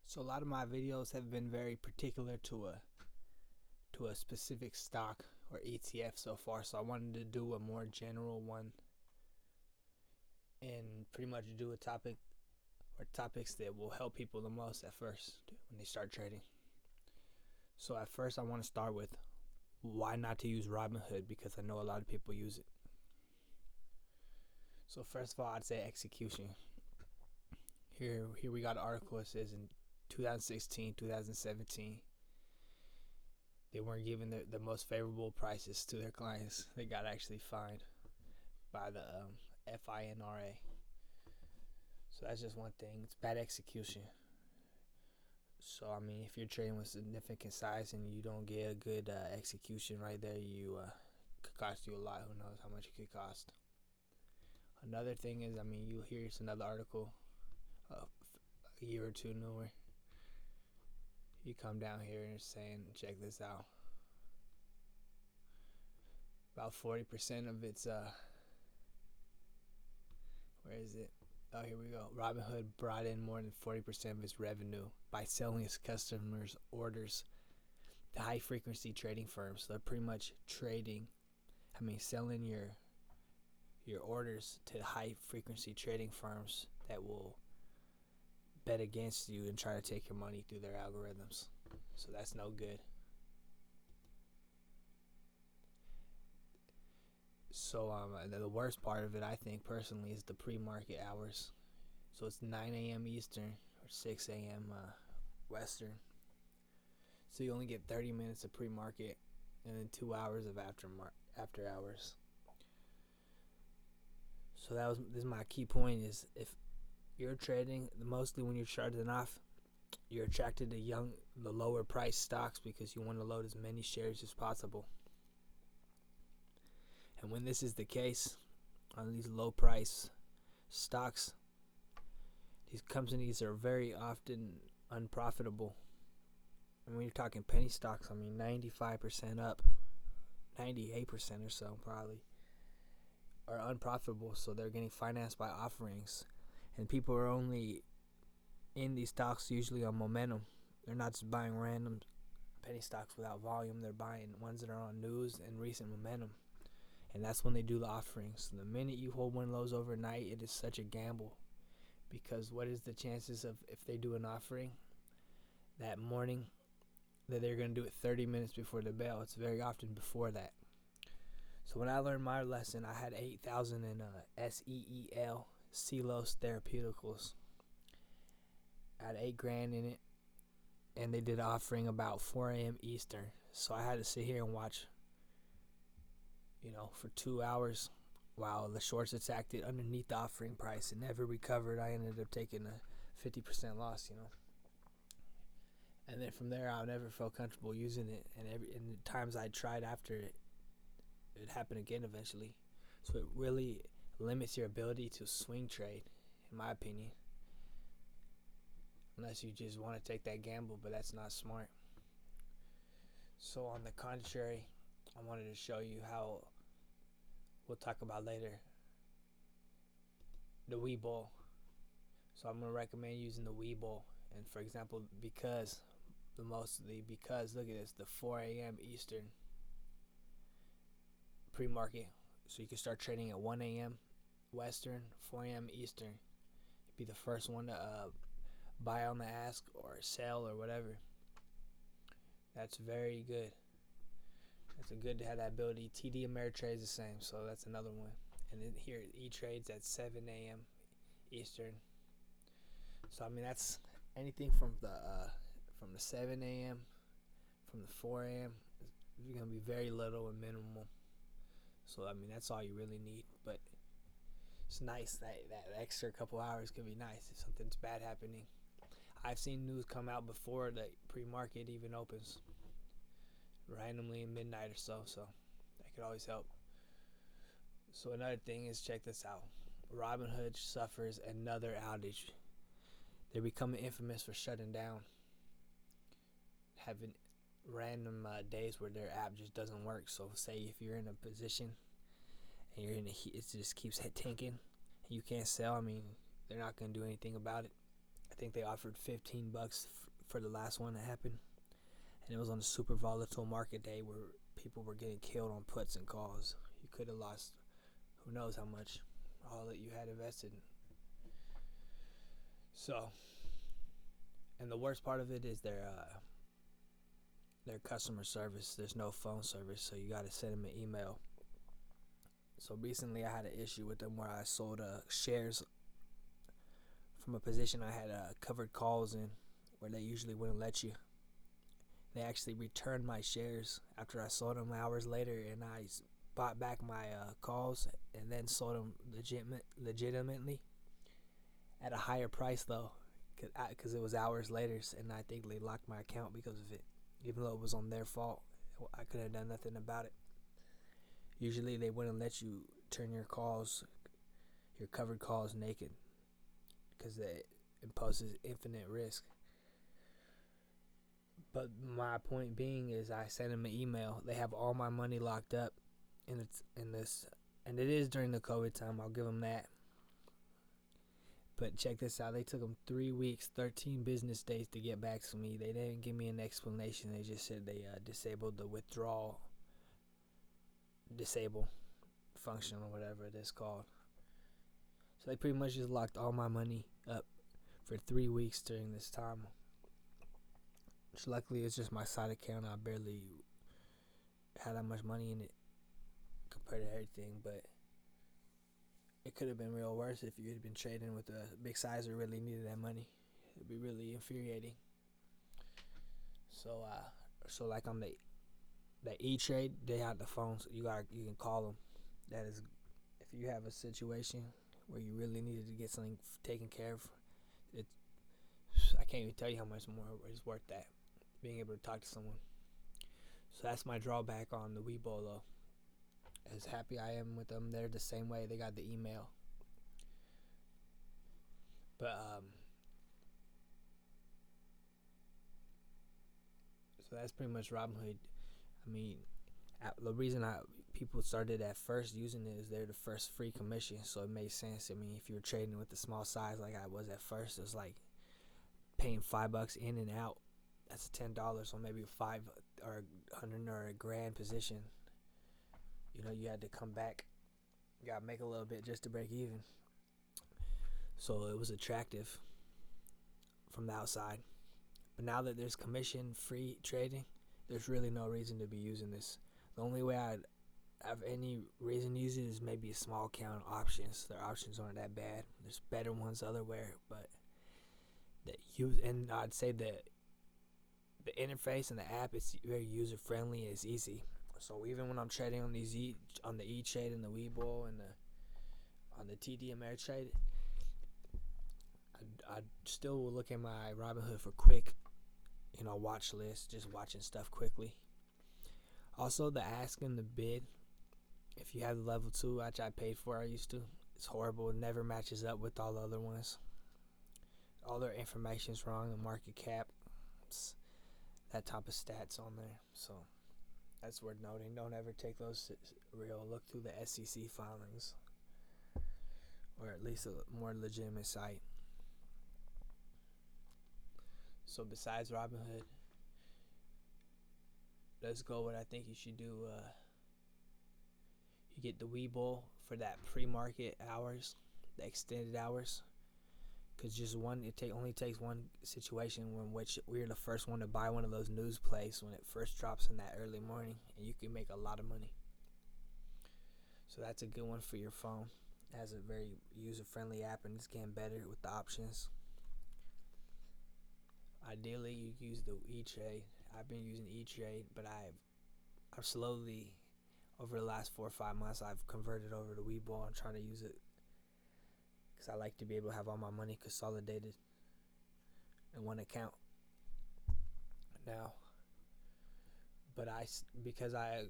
So a lot of my videos have been very particular to a specific stock or ETF so far. So I wanted to do a more general one and pretty much do a topic or topics that will help people the most at first when they start trading. So at first I want to start with why not to use Robinhood, because I know a lot of people use it. So first of all, I'd say execution. Here we got an article that says in 2016, 2017, they weren't giving the most favorable prices to their clients. They got actually fined by the FINRA. So that's just one thing. It's bad execution. So I mean, if you're trading with significant size and you don't get a good execution right there, you could cost you a lot. Who knows how much it could cost. Another thing is, I mean, here's another article a year or two newer. You come down here and it's saying, check this out. About 40% of its where is it? Oh, here we go. Robinhood brought in more than 40% of its revenue by selling its customers' orders to high frequency trading firms. So they're pretty much selling your orders to high frequency trading firms that will bet against you and try to take your money through their algorithms. So that's no good. So the worst part of it, I think personally, is the pre-market hours. So it's 9 a.m. Eastern or 6 a.m. Western. So you only get 30 minutes of pre-market and then 2 hours of after hours. So this is my key point: is if you're trading, mostly when you're starting off, you're attracted to the lower price stocks because you want to load as many shares as possible. And when this is the case on these low price stocks, these companies are very often unprofitable. And when you're talking penny stocks, 95% up, 98% or so probably, are unprofitable. So they're getting financed by offerings. And people are only in these stocks usually on momentum. They're not just buying random penny stocks without volume. They're buying ones that are on news and recent momentum. And that's when they do the offerings. The minute you hold one of those overnight, it is such a gamble. Because what is the chances of, if they do an offering that morning, that they're going to do it 30 minutes before the bell? It's very often before that. So when I learned my lesson, I had 8,000 in SEEL, Celos Therapeuticals. I had $8,000 in it, and they did an offering about 4 a.m. Eastern. So I had to sit here and watch, for 2 hours while the shorts attacked it underneath the offering price and never recovered. I ended up taking a 50% loss, And then from there, I never felt comfortable using it. And the times I tried after it happened again eventually. So it really limits your ability to swing trade, in my opinion. Unless you just want to take that gamble, but that's not smart. So on the contrary, I wanted to show you how, we'll talk about later, the webull. So I'm going to recommend using the webull. And for example, because look at this, the 4 a.m. Eastern pre-market. So you can start trading at 1 a.m. Western, 4 a.m. Eastern. Be the first one to buy on the ask or sell or whatever. That's very good. It's good to have that ability. TD Ameritrade is the same, so that's another one. And then here, etrade's at 7 a.m. Eastern. So that's anything from the 7 a.m. from the 4 a.m. is gonna be very little and minimal. So that's all you really need. But it's nice that extra couple hours could be nice if something's bad happening. I've seen news come out before the pre-market even opens, randomly in midnight or so that could always help. So another thing is, check this out. Robinhood suffers another outage. They're becoming infamous for shutting down, having random days where their app just doesn't work. So say if you're in a position and you're in it just keeps tanking and you can't sell, they're not going to do anything about it. I think they offered $15 for the last one that happened, and it was on a super volatile market day where people were getting killed on puts and calls. You could have lost who knows how much, all that you had invested. So, and the worst part of it is their customer service. There's no phone service, so you got to send them an email. So recently I had an issue with them where I sold shares from a position I had covered calls in, where they usually wouldn't let you. They actually returned my shares after I sold them hours later, and I bought back my calls and then sold them legitimately at a higher price though, because it was hours later, and I think they locked my account because of it, even though it was on their fault. I couldn't have done nothing about it. Usually they wouldn't let you turn your covered calls naked, because it imposes infinite risk. But my point being is, I sent them an email. They have all my money locked up, and and it is during the COVID time. I'll give them that. But check this out. They took them 3 weeks, 13 business days to get back to me. They didn't give me an explanation. They just said they disabled the withdrawal function or whatever it is called. So they pretty much just locked all my money up for 3 weeks during this time. Which luckily it's just my side account. I barely had that much money in it compared to everything, but it could have been real worse if you had been trading with a big size or really needed that money. It'd be really infuriating. So like on the etrade, they have the phones. You can call them. That is, if you have a situation where you really needed to get something taken care of, I can't even tell you how much more it's worth that, being able to talk to someone. So that's my drawback on the webull though. As happy I am with them, they're the same way. They got the email. But so that's pretty much Robinhood. I mean, the reason people started at first using it is they're the first free commission, so it made sense. I mean, if you were trading with the small size like I was at first, it was like paying $5 in and out. That's $10 on maybe a $5 or $100 or $1,000 position. You know, you had to come back. You gotta make a little bit just to break even. So it was attractive from the outside. But now that there's commission-free trading, there's really no reason to be using this. The only way I'd have any reason to use it is maybe a small count options. Their options aren't that bad. There's better ones elsewhere, but and I'd say that the interface and the app is very user-friendly and it's easy. So even when I'm trading on these on the etrade and the webull and on the TD ameritrade, I still will look at my Robinhood for quick, watch list, just watching stuff quickly. Also, the ask and the bid, if you have the level 2, which I paid for, I used to, it's horrible. It never matches up with all the other ones. All their information's wrong, the market cap, that type of stats on there. So that's worth noting. Don't ever take those real. Look through the SEC filings, or at least a more legitimate site. So besides Robinhood, let's go what I think you should do. You get the webull for that pre-market hours, the extended hours. Because it only takes one situation in which we're the first one to buy one of those news plays when it first drops in that early morning, and you can make a lot of money. So that's a good one for your phone. It has a very user-friendly app, and it's getting better with the options. Ideally, you use the etrade. I've been using etrade, but I've slowly, over the last 4 or 5 months, I've converted over to webull. I'm trying to use it because I like to be able to have all my money consolidated in one account now. But because I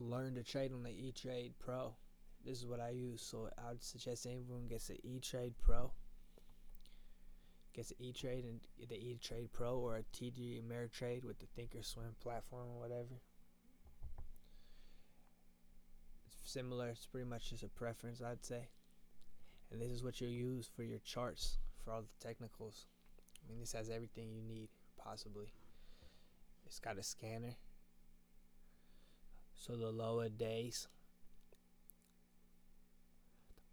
learned to trade on the etrade Pro, this is what I use. So I would suggest anyone gets an etrade Pro, gets an etrade and the etrade Pro or a TD ameritrade with the Thinkorswim platform or whatever. It's similar. It's pretty much just a preference, I'd say. And this is what you'll use for your charts for all the technicals. I mean, this has everything you need, possibly. It's got a scanner. So the lower days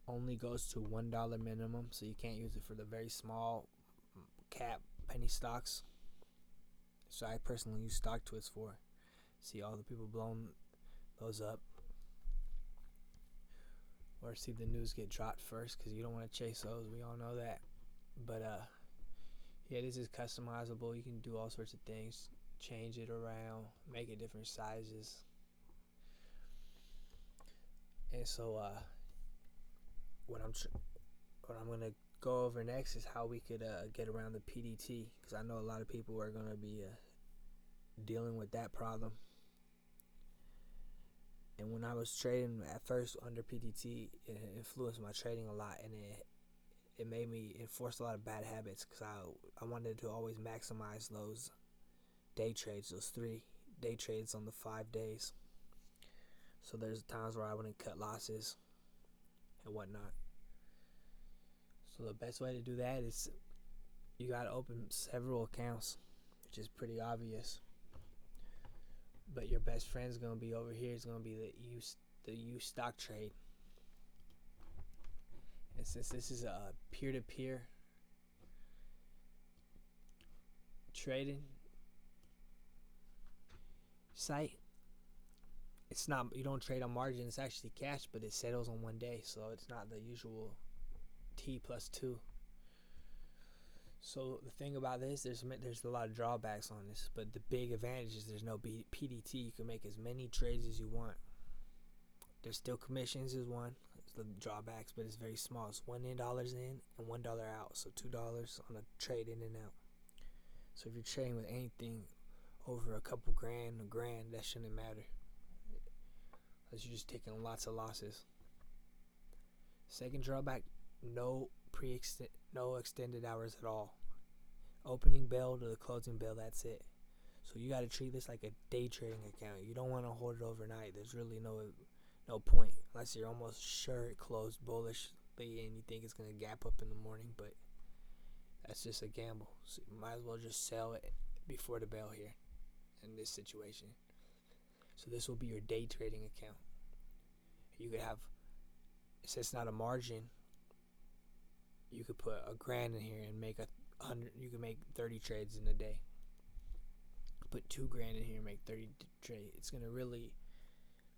only goes to $1 minimum, so you can't use it for the very small cap penny stocks. So I personally use stock twists for. See all the people blowing those up, or see the news get dropped first, because you don't want to chase those. We all know that. But yeah, this is customizable. You can do all sorts of things, change it around, make it different sizes. And so what I'm gonna go over next is how we could get around the PDT, because I know a lot of people are gonna be dealing with that problem. And when I was trading at first under PDT, it influenced my trading a lot, and it made me enforce a lot of bad habits, because I wanted to always maximize those day trades, those 3 day trades on the 5 days. So there's times where I wouldn't cut losses and whatnot. So the best way to do that is you gotta open several accounts, which is pretty obvious. But your best friend's gonna be over here. It's gonna be the ustocktrade. And since this is a peer-to-peer trading site, it's not, you don't trade on margin. It's actually cash, but it settles on 1 day, so it's not the usual T+2. So the thing about this, there's a lot of drawbacks on this, but the big advantage is there's no PDT. You can make as many trades as you want. There's still commissions is one. It's the drawbacks, but it's very small. It's $1 in and $1 out, so $2 on a trade in and out. So if you're trading with anything over a couple grand, a grand, that shouldn't matter, unless you're just taking lots of losses. Second drawback, no extended hours at all. Opening bell to the closing bell, that's it. So you got to treat this like a day trading account. You don't want to hold it overnight. There's really no point, unless you're almost sure it closed bullishly and you think it's going to gap up in the morning, but that's just a gamble. So you might as well just sell it before the bell here in this situation. So this will be your day trading account. You could have, since it's not a margin, you could put a grand in here and make 100. You can make 30 trades in a day. Put 2 grand in here and make 30 trades. It's gonna really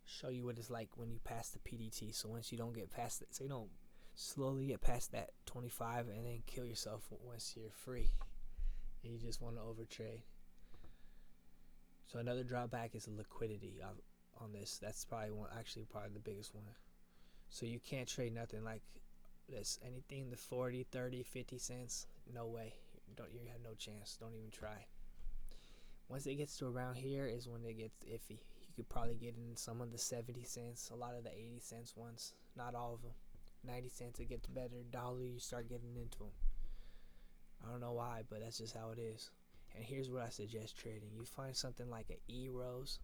show you what it's like when you pass the PDT. So once you don't get past it, so you don't slowly get past that 25 and then kill yourself once you're free and you just want to overtrade. So another drawback is the liquidity on this. That's probably the biggest one. So you can't trade nothing like this. Anything to 40, 30, 50 cents, no way. You have no chance. Don't even try. Once it gets to around here is when it gets iffy. You could probably get in some of the 70 cents, a lot of the 80 cents ones, not all of them. 90 cents it gets better. $1 you start getting into them. I don't know why, but that's just how it is. And here's what I suggest trading. You find something like an EROS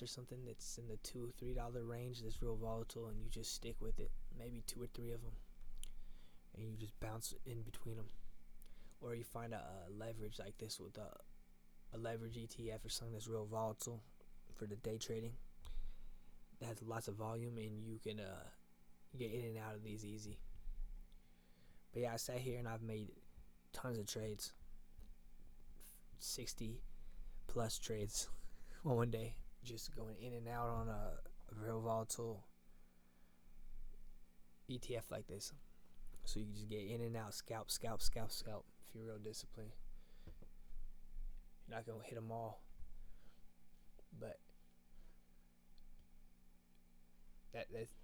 or something that's in the $2-3 range that's real volatile, and you just stick with it. Maybe 2 or 3 of them, and you just bounce in between them. Or you find a leverage like this with a leverage ETF or something that's real volatile for the day trading, that has lots of volume, and you can get in and out of these easy. But yeah, I sat here and I've made tons of trades, 60 plus trades on 1 day, just going in and out on a real volatile ETF like this. So you can just get in and out, scalp if you're real disciplined. You're not gonna hit them all, but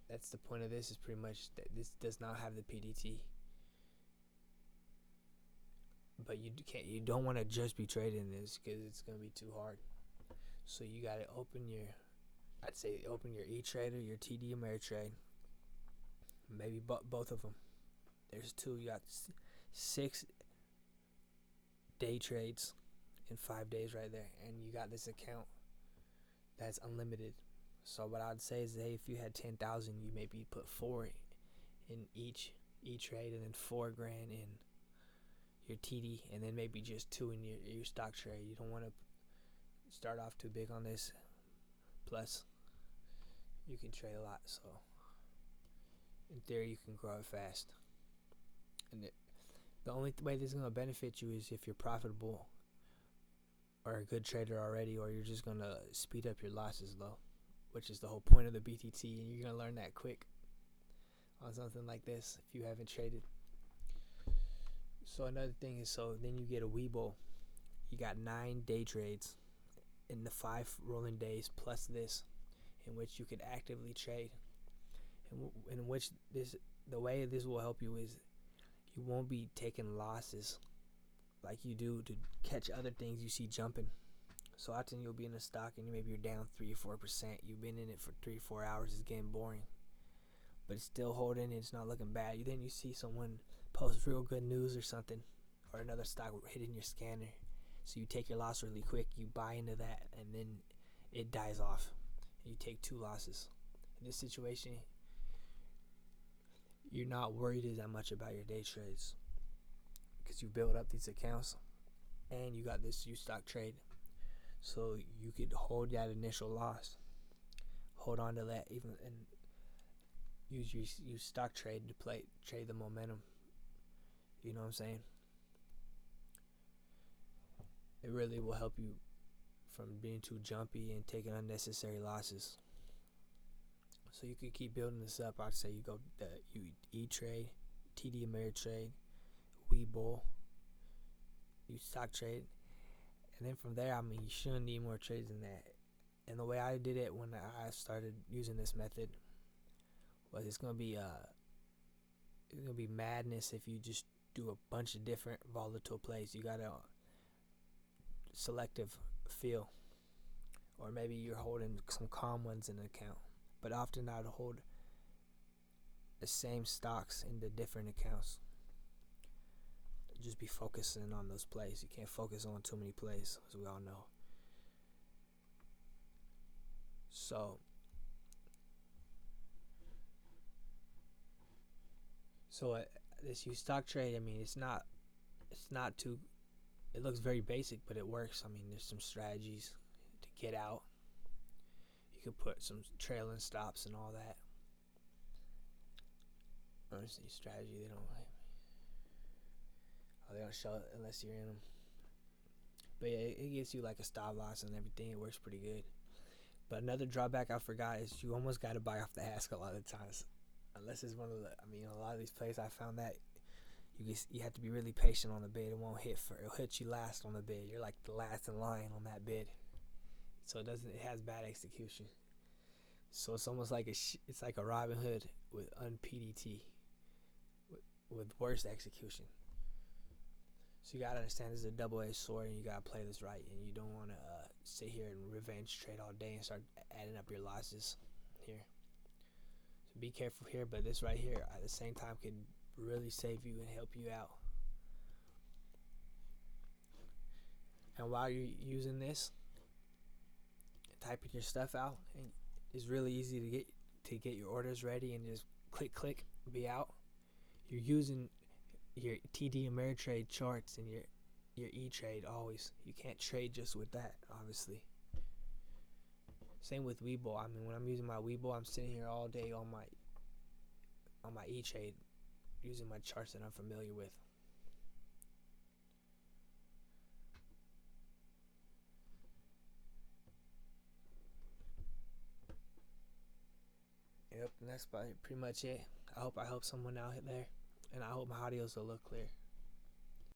that's the point of this, is pretty much that this does not have the PDT. But you don't want to just be trading this, because it's gonna be too hard. So you gotta open your etrade or your TD Ameritrade, maybe both of them. There's 2. You got 6 day trades in 5 days right there, and you got this account that's unlimited. So what I'd say is, hey, if you had 10,000, you maybe put 4 in each etrade, and then 4 grand in your TD, and then maybe just 2 in your stock trade. You don't want to start off too big on this. Plus, you can trade a lot, so in theory you can grow it fast. And the only way this is going to benefit you is if you're profitable or a good trader already, or you're just going to speed up your losses low, which is the whole point of the BTT, and you're going to learn that quick on something like this if you haven't traded. So another thing is, so then you get a webull. You got 9 day trades in the 5 rolling days plus this, in which you could actively trade, and in which the way this will help you is you won't be taking losses like you do to catch other things you see jumping. So often you'll be in a stock and maybe you're down 3 or 4%. You've been in it for 3 or 4 hours. It's getting boring, but it's still holding. It's not looking bad. Then you see someone post real good news or something, or another stock hitting your scanner. So you take your loss really quick. You buy into that, and then it dies off. And you take 2 losses. In this situation, you're not worried that much about your day trades because you build up these accounts and you got this ustocktrade, so you could hold that initial loss, hold on to that, even, and use your ustocktrade to trade the momentum. You know what I'm saying? It really will help you from being too jumpy and taking unnecessary losses. So you could keep building this up. I'd say you go you etrade, TD Ameritrade, webull, ustocktrade, and then from there, I mean, you shouldn't need more trades than that. And the way I did it when I started using this method was it's gonna be madness if you just do a bunch of different volatile plays. You got a selective feel, or maybe you're holding some calm ones in the account. But often I'd hold the same stocks in the different accounts. Just be focusing on those plays. You can't focus on too many plays, as we all know. So this ustocktrade, I mean, it's not too. It looks very basic, but it works. I mean, there's some strategies to get out. You could put some trailing stops and all that. Honestly, strategy, they don't show it unless you're in them. But yeah, it gives you like a stop loss and everything. It works pretty good. But another drawback I forgot is you almost got to buy off the ask a lot of times. Unless it's one of the, a lot of these plays I found that you have to be really patient on the bid. It'll hit you last on the bid. You're like the last in line on that bid. So it has bad execution. So it's almost like it's like a Robinhood with un-PDT, with worse execution. So you gotta understand this is a double-edged sword, and you gotta play this right. And you don't want to sit here and revenge trade all day and start adding up your losses here. So be careful here. But this right here, at the same time, can really save you and help you out. And while you're using this, typing your stuff out, and it's really easy to get your orders ready and just click, be out. You're using your TD Ameritrade charts and your etrade always. You can't trade just with that, obviously. Same with webull. I mean, when I'm using my webull, I'm sitting here all day on my etrade, using my charts that I'm familiar with. Yep, and that's pretty much it. I hope I helped someone out there, and I hope my audio's a little clear.